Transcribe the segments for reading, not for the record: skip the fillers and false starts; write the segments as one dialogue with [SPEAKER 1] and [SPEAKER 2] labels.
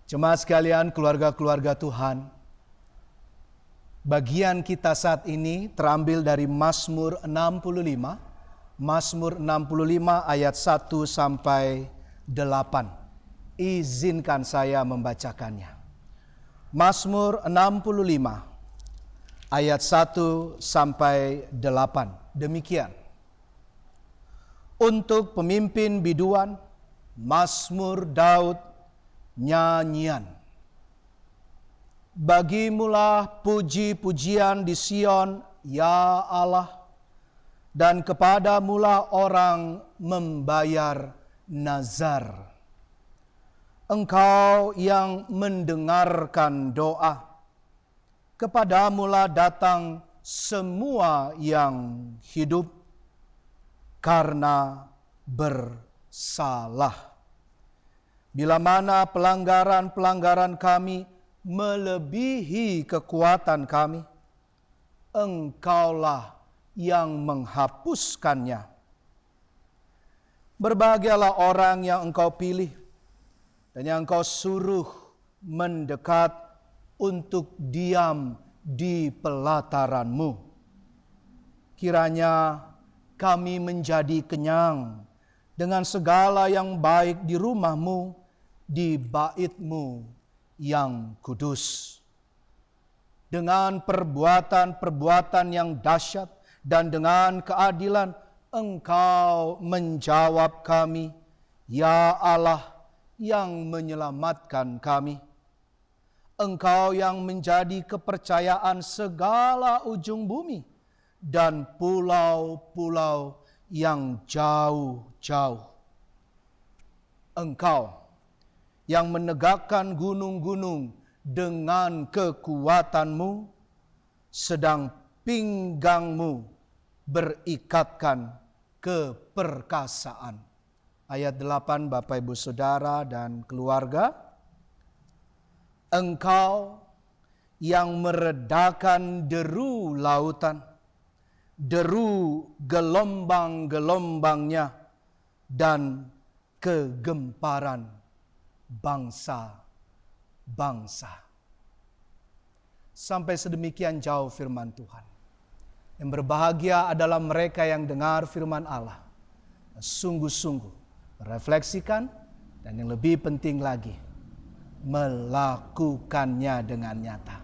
[SPEAKER 1] Jemaat sekalian, keluarga-keluarga Tuhan, bagian kita saat ini terambil dari Mazmur 65, Mazmur 65 ayat 1 sampai 8. Izinkan saya membacakannya. Mazmur 65 ayat 1 sampai 8. Demikian. Untuk pemimpin biduan, Mazmur Daud, nyanyian. Bagimulah puji-pujian di Sion, ya Allah, dan kepadamulah orang membayar nazar. Engkau yang mendengarkan doa, kepadamulah datang semua yang hidup karena bersalah. Bila mana pelanggaran-pelanggaran kami melebihi kekuatan kami, Engkaulah yang menghapuskannya. Berbahagialah orang yang Engkau pilih dan yang Engkau suruh mendekat untuk diam di pelataran-Mu. Kiranya kami menjadi kenyang dengan segala yang baik di rumah-Mu, di bait-Mu yang kudus. Dengan perbuatan-perbuatan yang dahsyat dan dengan keadilan Engkau menjawab kami, ya Allah yang menyelamatkan kami. Engkau yang menjadi kepercayaan segala ujung bumi dan pulau-pulau yang jauh-jauh. Engkau yang menegakkan gunung-gunung dengan kekuatan-Mu, sedang pinggang-Mu berikatkan keperkasaan. Ayat 8 Bapak Ibu Saudara dan keluarga. Engkau yang meredakan deru lautan, deru gelombang-gelombangnya, dan kegemparan bangsa-bangsa. Sampai sedemikian jauh firman Tuhan. Yang berbahagia adalah mereka yang dengar firman Allah, sungguh-sungguh merefleksikan, dan yang lebih penting lagi, melakukannya dengan nyata.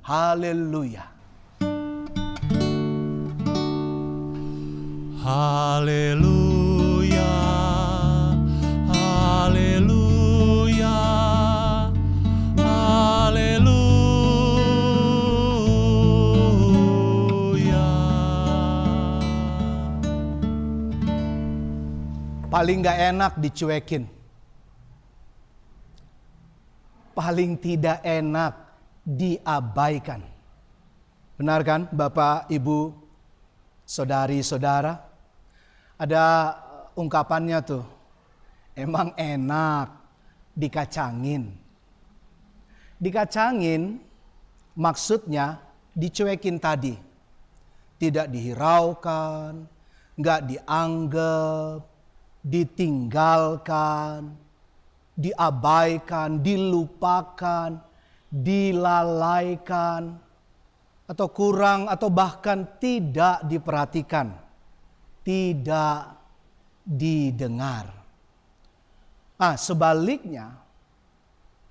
[SPEAKER 1] Haleluya.
[SPEAKER 2] Haleluya. Haleluya. Haleluya.
[SPEAKER 1] Paling gak enak dicuekin. Paling tidak enak diabaikan. Benar kan Bapak, Ibu, Saudari-saudara? Ada ungkapannya tuh, emang enak dikacangin. Dikacangin maksudnya dicuekin tadi. Tidak dihiraukan, gak dianggap, ditinggalkan, diabaikan, dilupakan, dilalaikan, atau kurang atau bahkan tidak diperhatikan, tidak didengar. Sebaliknya,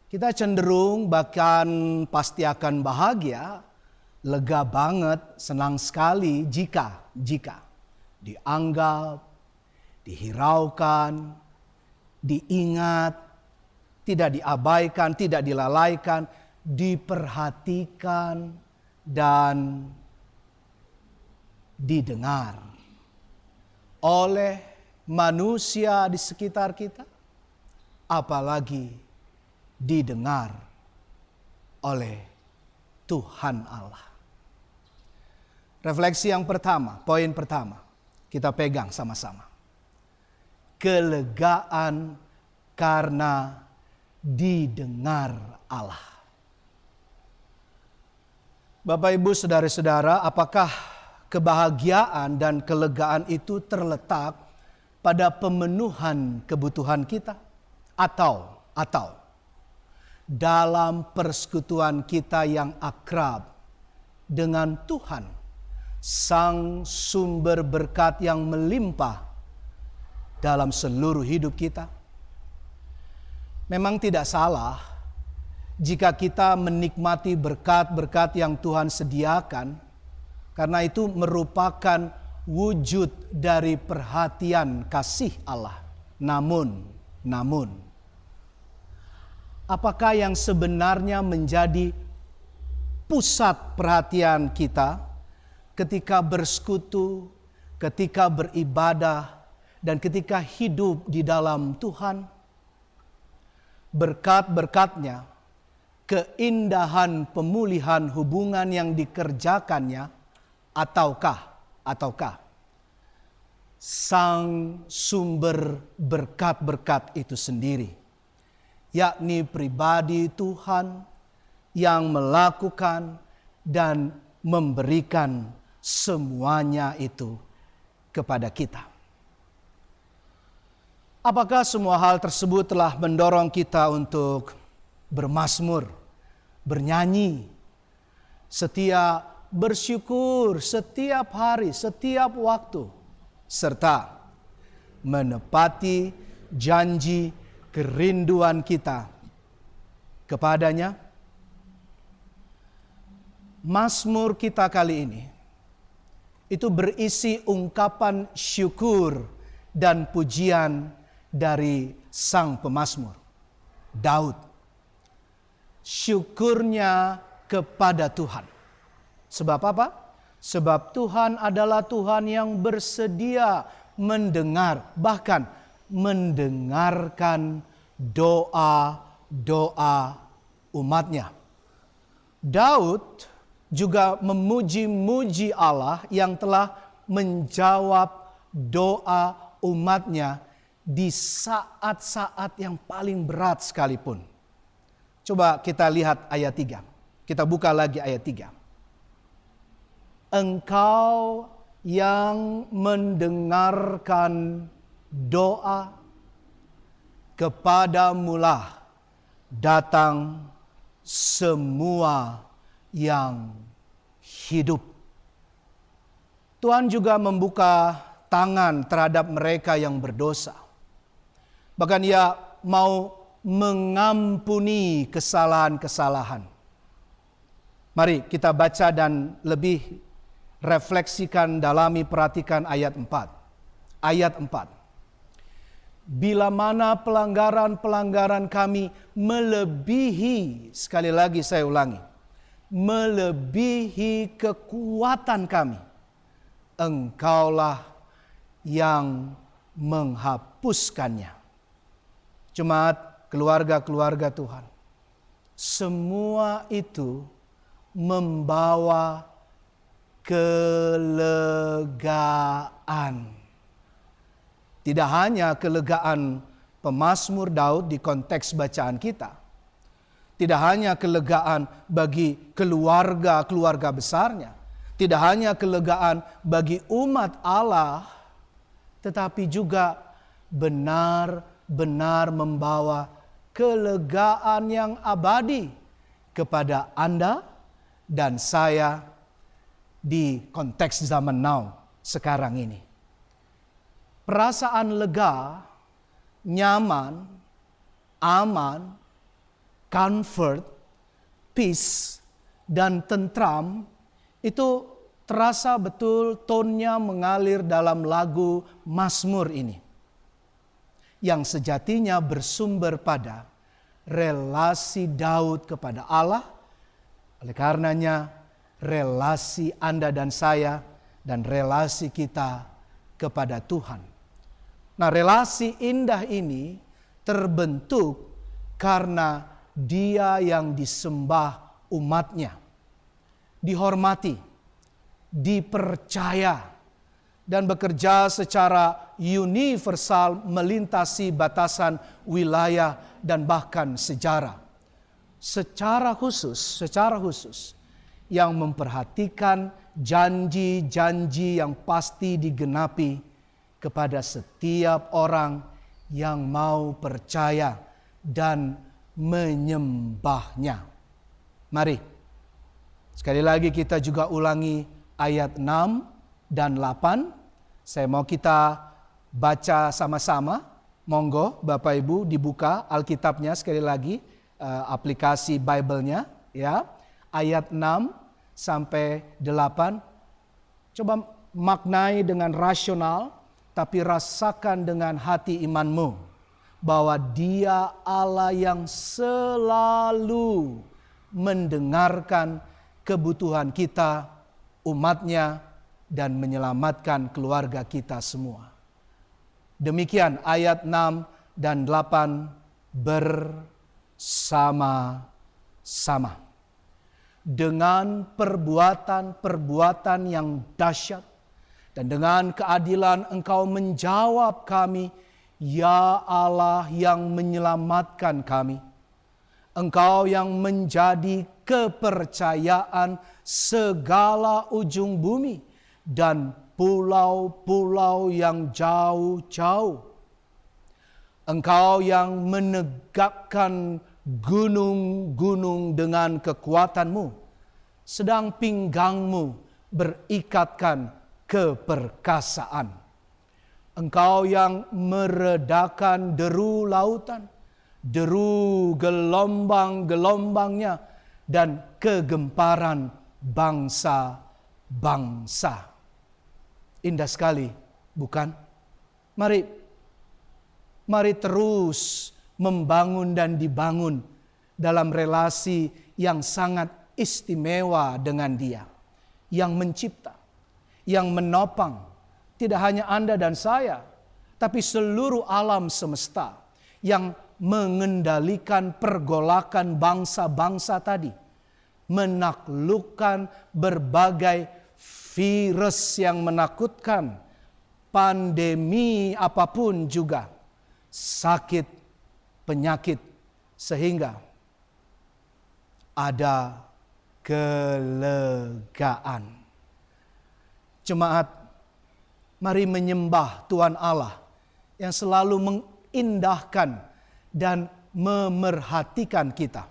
[SPEAKER 1] kita cenderung bahkan pasti akan bahagia, lega banget, senang sekali jika dianggap, dihiraukan, diingat, tidak diabaikan, tidak dilalaikan, diperhatikan, dan didengar oleh manusia di sekitar kita, apalagi didengar oleh Tuhan Allah. Refleksi yang pertama, poin pertama, kita pegang sama-sama. Kelegaan karena didengar Allah. Bapak, Ibu, Saudara-saudara, apakah kebahagiaan dan kelegaan itu terletak pada pemenuhan kebutuhan kita? Atau dalam persekutuan kita yang akrab dengan Tuhan, Sang sumber berkat yang melimpah dalam seluruh hidup kita? Memang tidak salah jika kita menikmati berkat-berkat yang Tuhan sediakan, karena itu merupakan wujud dari perhatian kasih Allah. Namun, apakah yang sebenarnya menjadi pusat perhatian kita ketika bersekutu, ketika beribadah, dan ketika hidup di dalam Tuhan? Berkat-berkatnya, keindahan pemulihan hubungan yang dikerjakannya, ataukah Sang sumber berkat-berkat itu sendiri, yakni pribadi Tuhan yang melakukan dan memberikan semuanya itu kepada kita? Apakah semua hal tersebut telah mendorong kita untuk bermazmur, bernyanyi, setia bersyukur setiap hari, setiap waktu, serta menepati janji kerinduan kita kepadanya? Mazmur kita kali ini itu berisi ungkapan syukur dan pujian dari sang pemazmur, Daud. Syukurnya kepada Tuhan. Sebab apa? Sebab Tuhan adalah Tuhan yang bersedia mendengar, bahkan mendengarkan doa-doa umatnya. Daud juga memuji-muji Allah yang telah menjawab doa umatnya di saat-saat yang paling berat sekalipun. Coba kita lihat ayat 3. Kita buka lagi ayat 3. Engkau yang mendengarkan doa, kepadamulah datang semua yang hidup. Tuhan juga membuka tangan terhadap mereka yang berdosa. Bahkan Ia mau mengampuni kesalahan-kesalahan. Mari kita baca dan lebih refleksikan, dalami, perhatikan ayat 4. Ayat 4. Bila mana pelanggaran-pelanggaran kami melebihi, sekali lagi saya ulangi, melebihi kekuatan kami, Engkaulah yang menghapuskannya. Jemaat, keluarga-keluarga Tuhan, semua itu membawa kelegaan. Tidak hanya kelegaan pemazmur Daud di konteks bacaan kita. Tidak hanya kelegaan bagi keluarga-keluarga besarnya. Tidak hanya kelegaan bagi umat Allah, tetapi juga benar-benar membawa kelegaan yang abadi kepada Anda dan saya di konteks zaman now sekarang ini. Perasaan lega, nyaman, aman, comfort, peace, dan tentram itu terasa betul tonnya mengalir dalam lagu Mazmur ini, yang sejatinya bersumber pada relasi Daud kepada Allah. Oleh karenanya relasi Anda dan saya dan relasi kita kepada Tuhan. Nah, relasi indah ini terbentuk karena Dia yang disembah umatnya, dihormati, dipercaya, dan bekerja secara universal melintasi batasan wilayah dan bahkan sejarah. Secara khusus yang memperhatikan janji-janji yang pasti digenapi kepada setiap orang yang mau percaya dan menyembahnya. Mari, sekali lagi kita juga ulangi ayat 6 dan 8. Saya mau kita baca sama-sama. Monggo Bapak Ibu dibuka Alkitabnya sekali lagi, aplikasi Bible-nya ya. Ayat 6 sampai 8. Coba maknai dengan rasional, tapi rasakan dengan hati imanmu bahwa Dia Allah yang selalu mendengarkan kebutuhan kita, umatnya, dan menyelamatkan keluarga kita semua. Demikian ayat 6 dan 8 bersama-sama. Dengan perbuatan-perbuatan yang dahsyat dan dengan keadilan Engkau menjawab kami, ya Allah yang menyelamatkan kami. Engkau yang menjadi kepercayaan segala ujung bumi dan pulau-pulau yang jauh-jauh. Engkau yang menegakkan gunung-gunung dengan kekuatan-Mu, sedang pinggangmu berikatkan keperkasaan. Engkau yang meredakan deru lautan, deru gelombang-gelombangnya, dan kegemparan bangsa-bangsa. Indah sekali, bukan? Mari terus membangun dan dibangun dalam relasi yang sangat istimewa dengan Dia, yang mencipta, yang menopang, tidak hanya Anda dan saya, tapi seluruh alam semesta, yang mengendalikan pergolakan bangsa-bangsa tadi, menaklukkan berbagai virus yang menakutkan, pandemi apapun juga, sakit, penyakit, sehingga ada kelegaan. Jemaat, mari menyembah Tuhan Allah yang selalu mengindahkan dan memerhatikan kita.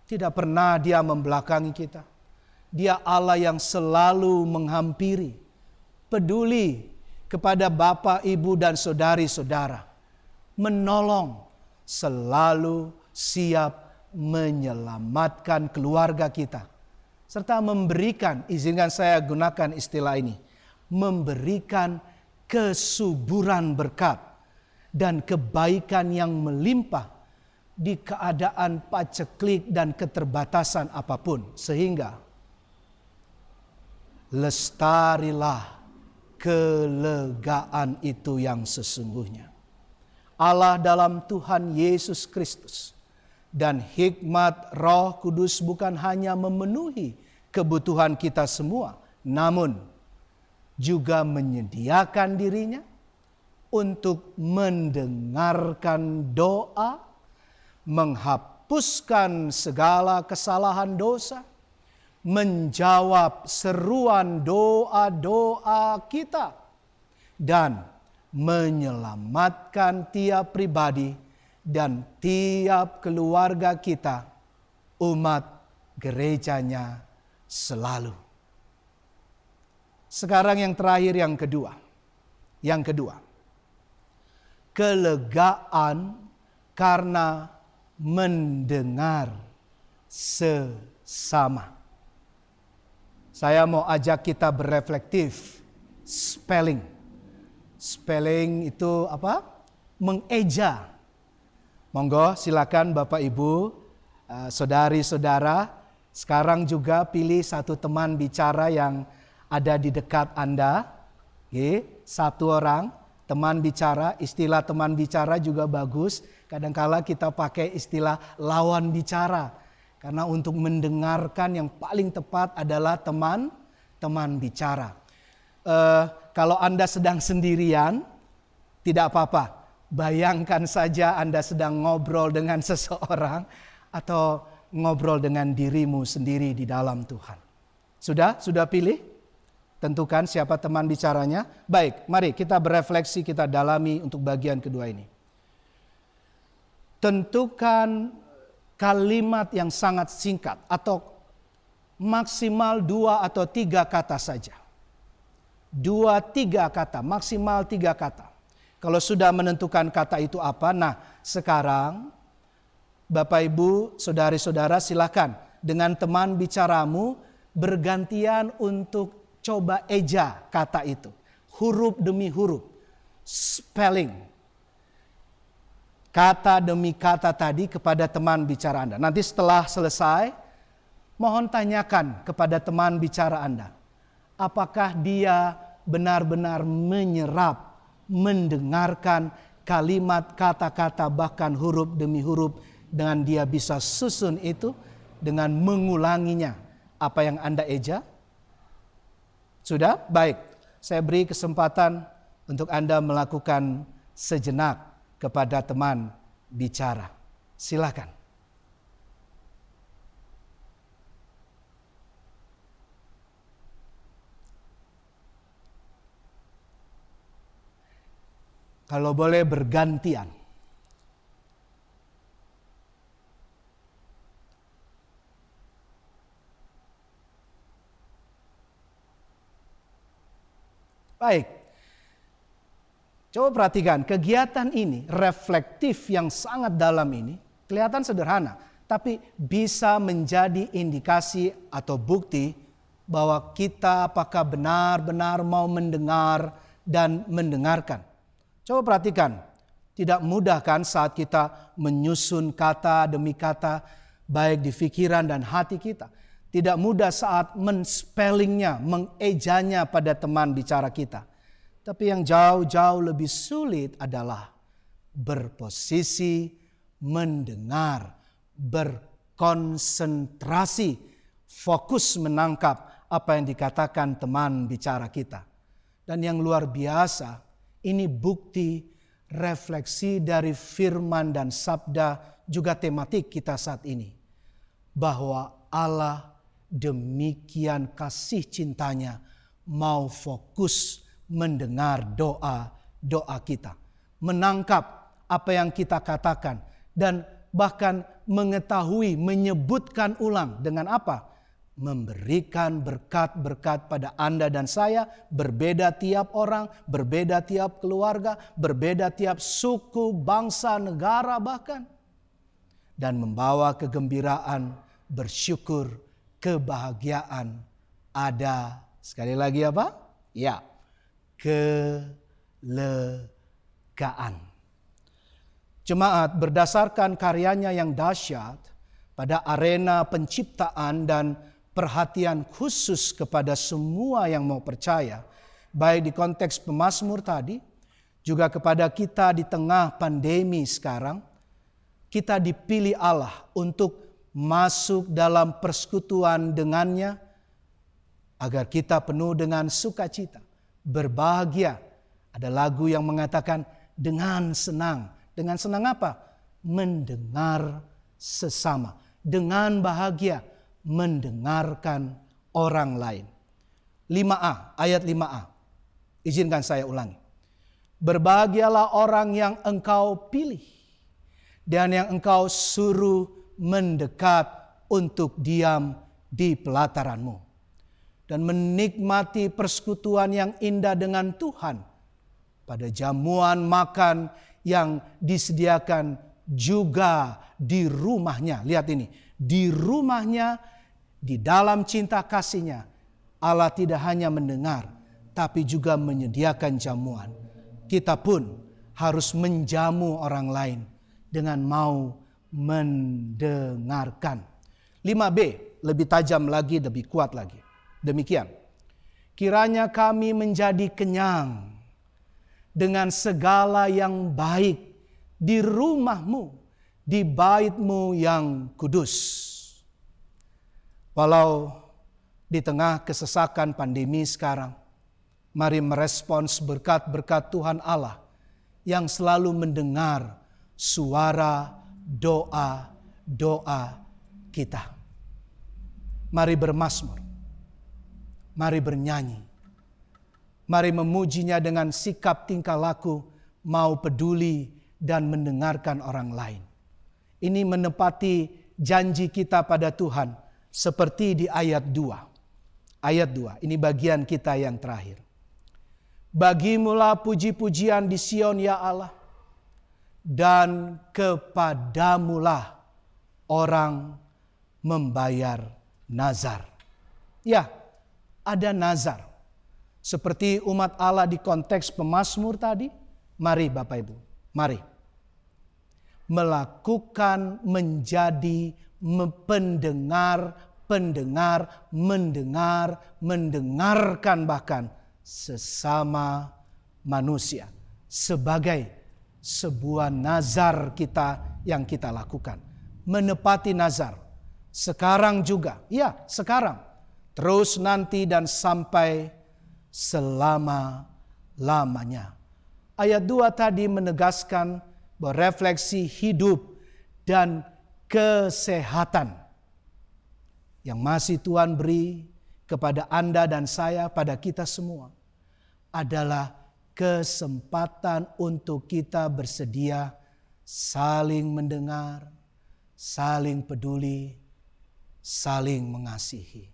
[SPEAKER 1] Tidak pernah Dia membelakangi kita. Dia Allah yang selalu menghampiri, peduli kepada Bapak, Ibu, dan saudari-saudara, menolong, selalu siap menyelamatkan keluarga kita, serta memberikan, izinkan saya gunakan istilah ini, memberikan kesuburan berkat dan kebaikan yang melimpah di keadaan paceklik dan keterbatasan apapun, sehingga lestarilah kelegaan itu yang sesungguhnya. Allah dalam Tuhan Yesus Kristus dan hikmat Roh Kudus bukan hanya memenuhi kebutuhan kita semua, namun juga menyediakan dirinya untuk mendengarkan doa, menghapuskan segala kesalahan dosa, menjawab seruan doa-doa kita, dan menyelamatkan tiap pribadi dan tiap keluarga kita, umat gerejanya selalu. Sekarang yang terakhir, yang kedua. Kelegaan karena mendengar sesama. Saya mau ajak kita bereflektif. Spelling itu apa? Mengeja. Monggo silakan Bapak Ibu, saudari-saudara, sekarang juga pilih satu teman bicara yang ada di dekat Anda. Satu orang teman bicara, istilah teman bicara juga bagus. Kadangkala kita pakai istilah lawan bicara. Karena untuk mendengarkan yang paling tepat adalah teman bicara. Kalau Anda sedang sendirian, tidak apa-apa. Bayangkan saja Anda sedang ngobrol dengan seseorang atau ngobrol dengan dirimu sendiri di dalam Tuhan. Sudah pilih? Tentukan siapa teman bicaranya. Baik, mari kita berefleksi, kita dalami untuk bagian kedua ini. tentukan kalimat yang sangat singkat atau maksimal 2 atau 3 kata saja. 2-3 kata, maksimal 3 kata. Kalau sudah menentukan kata itu apa, nah sekarang Bapak Ibu, Saudari-saudara silakan dengan teman bicaramu bergantian untuk coba eja kata itu. Huruf demi huruf, spelling. Kata demi kata tadi kepada teman bicara Anda. Nanti setelah selesai, mohon tanyakan kepada teman bicara Anda. Apakah dia benar-benar menyerap, mendengarkan kalimat, kata-kata, bahkan huruf demi huruf, dengan dia bisa susun itu dengan mengulanginya apa yang Anda eja? Sudah? Baik. Saya beri kesempatan untuk Anda melakukan sejenak kepada teman bicara. Silakan. Kalau boleh bergantian. Baik. Coba perhatikan kegiatan ini, reflektif yang sangat dalam ini, kelihatan sederhana, tapi bisa menjadi indikasi atau bukti bahwa kita apakah benar-benar mau mendengar dan mendengarkan. Coba perhatikan, tidak mudah kan saat kita menyusun kata demi kata, baik di pikiran dan hati kita. Tidak mudah saat men-spellingnya, mengejanya pada teman bicara kita. Tapi yang jauh-jauh lebih sulit adalah berposisi, mendengar, berkonsentrasi, fokus menangkap apa yang dikatakan teman bicara kita. Dan yang luar biasa, ini bukti refleksi dari firman dan sabda juga tematik kita saat ini. Bahwa Allah demikian kasih cintanya mau fokus mendengar doa kita. Menangkap apa yang kita katakan dan bahkan mengetahui, menyebutkan ulang dengan apa? Memberikan berkat-berkat pada Anda dan saya, berbeda tiap orang, berbeda tiap keluarga, berbeda tiap suku, bangsa, negara bahkan. Dan membawa kegembiraan, bersyukur, kebahagiaan, ada, sekali lagi apa? Ya, kelegaan. Jemaat berdasarkan karyanya yang dahsyat pada arena penciptaan dan perhatian khusus kepada semua yang mau percaya, baik di konteks pemazmur tadi, juga kepada kita di tengah pandemi sekarang, kita dipilih Allah untuk masuk dalam persekutuan dengannya, agar kita penuh dengan sukacita, berbahagia. Ada lagu yang mengatakan dengan senang. Dengan senang apa? Mendengar sesama. Dengan bahagia mendengarkan orang lain. 5a, ayat 5a. Izinkan saya ulangi. Berbahagialah orang yang engkau pilih dan yang engkau suruh mendekat untuk diam di pelataranmu. Dan menikmati persekutuan yang indah dengan Tuhan pada jamuan makan yang disediakan juga di rumahnya. Lihat ini, di rumahnya, di dalam cinta kasihnya, Allah tidak hanya mendengar, tapi juga menyediakan jamuan. Kita pun harus menjamu orang lain dengan mau mendengarkan. 5b, lebih tajam lagi, lebih kuat lagi. Demikian, kiranya kami menjadi kenyang dengan segala yang baik di rumahmu, di baitmu yang kudus. Walau di tengah kesesakan pandemi sekarang, mari merespons berkat-berkat Tuhan Allah yang selalu mendengar suara doa-doa kita. Mari bermazmur, mari bernyanyi, mari memujinya dengan sikap tingkah laku, mau peduli dan mendengarkan orang lain. ini menepati janji kita pada Tuhan seperti di ayat 2. Ayat 2, ini bagian kita yang terakhir. Bagimulah puji-pujian di Sion ya Allah, dan kepadamulah orang membayar nazar. Ya, ada nazar. Seperti umat Allah di konteks pemazmur tadi. Mari Bapak Ibu, mari. Melakukan menjadi mendengarkan bahkan sesama manusia. Sebagai sebuah nazar kita yang kita lakukan. Menepati nazar. Sekarang juga, ya sekarang. Terus nanti dan sampai selama-lamanya. Ayat 2 tadi menegaskan bahwa refleksi hidup dan kesehatan yang masih Tuhan beri kepada Anda dan saya, pada kita semua, adalah kesempatan untuk kita bersedia saling mendengar, saling peduli, saling mengasihi.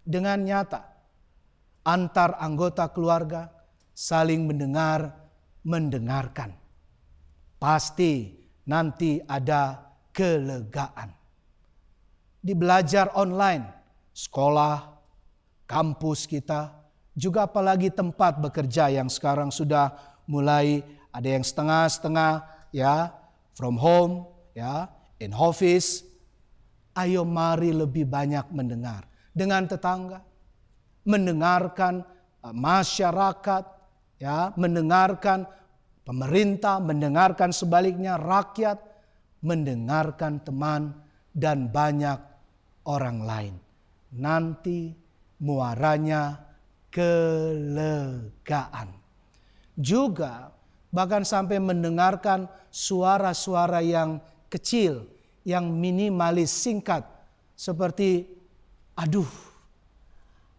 [SPEAKER 1] Dengan nyata, antar anggota keluarga saling mendengarkan. Pasti nanti ada kelegaan. Di belajar online, sekolah, kampus kita, juga apalagi tempat bekerja yang sekarang sudah mulai ada yang setengah-setengah, ya, from home, ya, in office. Ayo mari lebih banyak mendengar dengan tetangga, mendengarkan masyarakat, ya, mendengarkan pemerintah, mendengarkan sebaliknya rakyat, mendengarkan teman dan banyak orang lain. Nanti muaranya kelegaan. Juga bahkan sampai mendengarkan suara-suara yang kecil, yang minimalis, singkat, seperti aduh,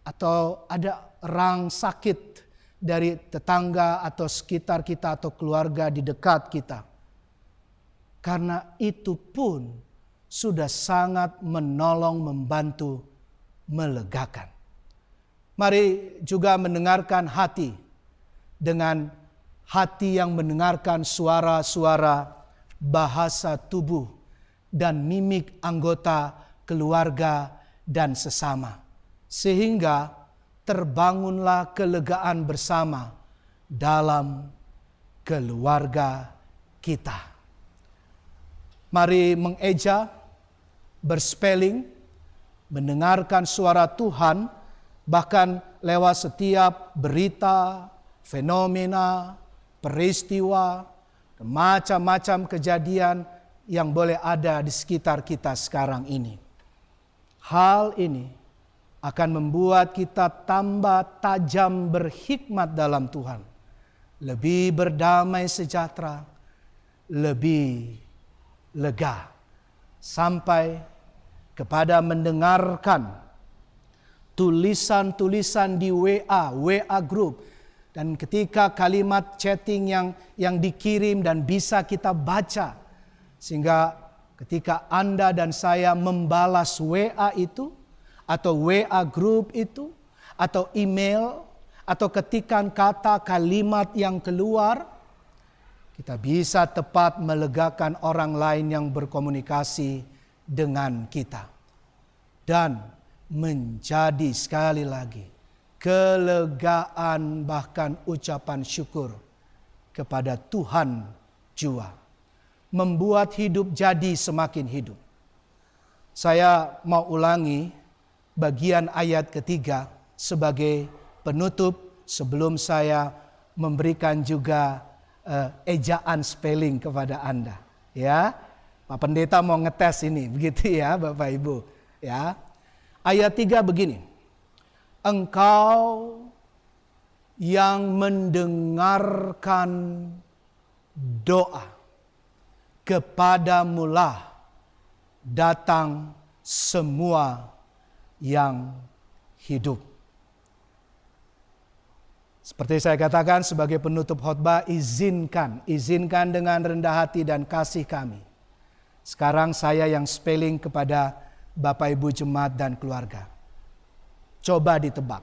[SPEAKER 1] atau ada orang sakit dari tetangga atau sekitar kita atau keluarga di dekat kita. Karena itu pun sudah sangat menolong, membantu, melegakan. Mari juga mendengarkan hati, dengan hati yang mendengarkan suara-suara bahasa tubuh dan mimik anggota keluarga dan sesama. Sehingga terbangunlah kelegaan bersama dalam keluarga kita. Mari mengeja, berspelling, mendengarkan suara Tuhan, bahkan lewat setiap berita, fenomena, peristiwa, macam-macam kejadian yang boleh ada di sekitar kita sekarang ini. Hal ini akan membuat kita tambah tajam berhikmat dalam Tuhan. Lebih berdamai sejahtera, lebih lega. Sampai kepada mendengarkan tulisan-tulisan di WA group. Dan ketika kalimat chatting yang dikirim dan bisa kita baca. Sehingga ketika Anda dan saya membalas WA itu, atau WA group itu, atau email, atau ketikan kata kalimat yang keluar, kita bisa tepat melegakan orang lain yang berkomunikasi dengan kita. Dan menjadi sekali lagi kelegaan bahkan ucapan syukur kepada Tuhan jua. Membuat hidup jadi semakin hidup. Saya mau ulangi bagian ayat ketiga sebagai penutup sebelum saya memberikan juga ejaan spelling kepada Anda. Ya, Pak Pendeta mau ngetes ini, begitu ya Bapak Ibu. Ya, ayat 3 begini. Engkau yang mendengarkan doa, kepadamulah datang semua yang hidup. Seperti saya katakan sebagai penutup khotbah, izinkan dengan rendah hati dan kasih kami. Sekarang saya yang spelling kepada Bapak Ibu jemaat dan keluarga. Coba ditebak.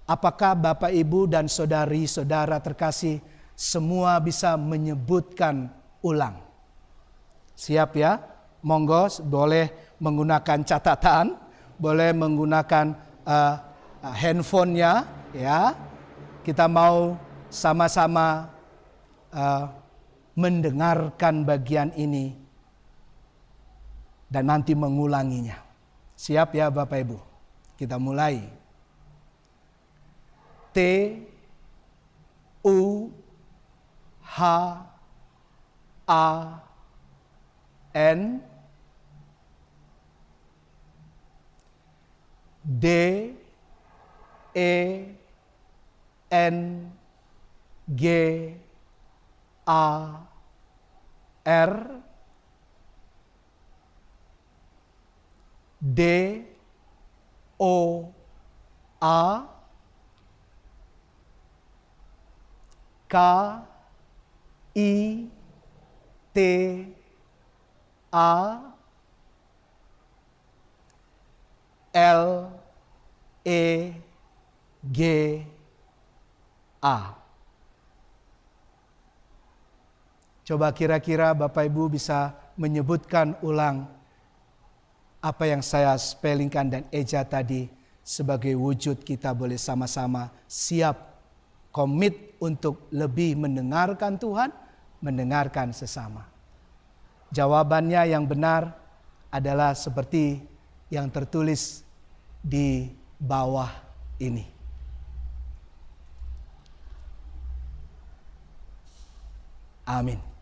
[SPEAKER 1] Apakah Bapak Ibu dan saudari-saudara terkasih semua bisa menyebutkan ulang? Siap ya? Monggo boleh menggunakan catatan, boleh menggunakan handphonenya ya. Kita mau sama-sama mendengarkan bagian ini dan nanti mengulanginya. Siap ya Bapak Ibu? Kita mulai. T U H A N D E N G A R D O A K I T A L E G A. Coba kira-kira Bapak Ibu bisa menyebutkan ulang apa yang saya spellingkan dan eja tadi sebagai wujud kita boleh sama-sama siap komit untuk lebih mendengarkan Tuhan, mendengarkan sesama. Jawabannya yang benar adalah seperti yang tertulis di bawah ini. Amin.